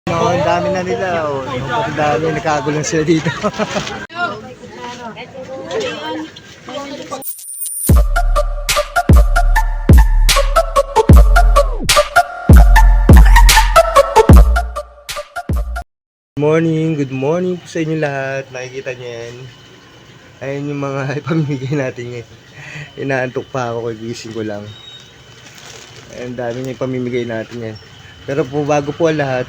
No, ang dami na nila. Oh. Ang dami, nakagulang sila dito. Good morning po sa inyo lahat. Nakikita niyo yan. Ayun yung mga ipamimigay natin ngayon. Inaantok pa ako, gising ko lang. Ayun, dami niya ipamimigay natin yan. Pero po bago po ang lahat,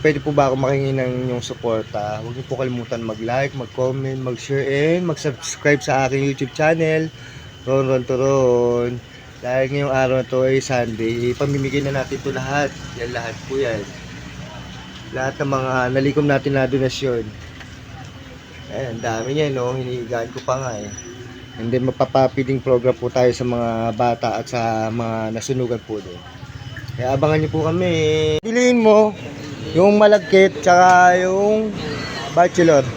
pwede po ba ako makingi ng inyong suporta? Huwag niyo po kalimutan mag-like, mag-comment, mag-share, and mag-subscribe sa aking YouTube channel, Ron Ron Turon. Dahil ngayong araw na to ay Sunday, ipamimigay na natin ito lahat. Yan lahat po yan. Lahat ng mga nalikom natin na donasyon. Ayan, dami niya, no? Hinihigaan ko pa nga eh. And then magpapapiding program po tayo sa mga bata at sa mga nasunugan po doon. Kaya abangan niyo po kami. Piliin mo yung malagkit tsaka yung bachelor.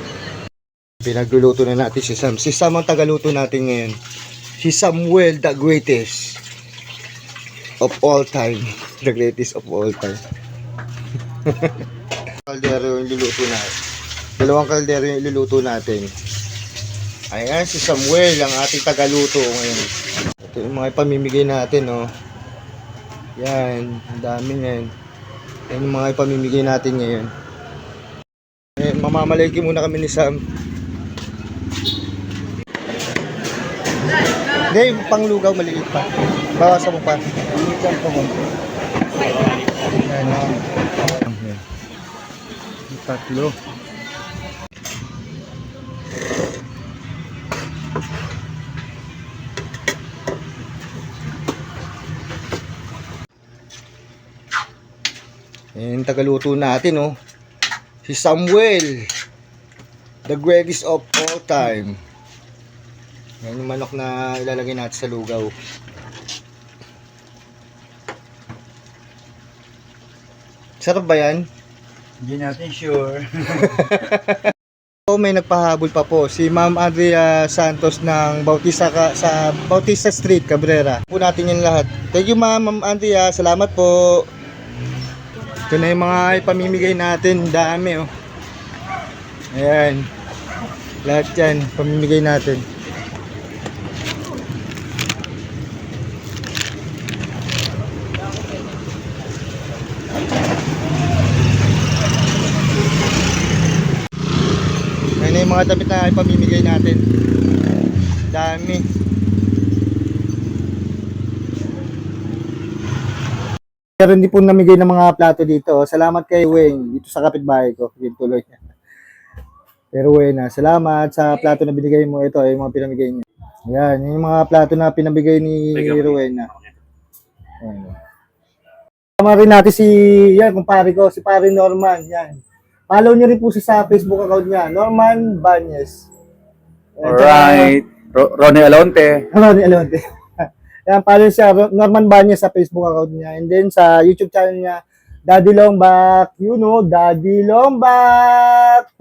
Pinagluluto na natin si Sam. Si Sam ang tagaluto natin ngayon. Si Samuel, the greatest of all time. The greatest of all time. Kaldero yung luluto natin. Dalawang kaldero yung iluluto natin. Ayan, si Samuel ang ating tagaluto ngayon. Ito yung mga ipamimigay natin, oh. Yan, ang dami yan. Yan yung mga ipamimigay natin ngayon. Eh, mamamalagi muna kami ni Sam. Hindi, yung panglugaw maliit pa. Bawasan mo pa. Yan po mo. Yan, oh. Tatlo. Ayan, tagaluto natin, oh. Si Samuel, the greatest of all time. Ayan yung manok na ilalagay natin sa lugaw. Sarap ba yan? Hindi natin sure. So, may nagpahabol pa po si Ma'am Andrea Santos ng sa Bautista Street, Cabrera. Po natin yan lahat. Thank you Ma'am Andrea, salamat po. Ito na yung mga ipamimigay natin, dami oh. Ayan. Lahat yan, pamimigay natin. Ayan yung mga damit na ipamimigay natin. Dami. Meron din po namigay ng mga plato dito. Salamat kay Wayne dito sa kapitbahay ko. Dito tuloy. Pero Wayne, salamat sa plato na binigay mo. Ito ay mga pinamigay niya. Ayan, yung mga plato na pinabigay ni Rowena. Ayan. Tama rin natin si, yan, kumpare ko, si pare Norman. Yan. Follow niyo rin po siya sa Facebook account niya, Norman Banyes. Alright. Ronnie Alonte. Ronnie Alonte. Yan, follow siya, Norman Banyes sa Facebook account niya. And then sa YouTube channel niya, Daddy Longbak. You know, Daddy Longbak.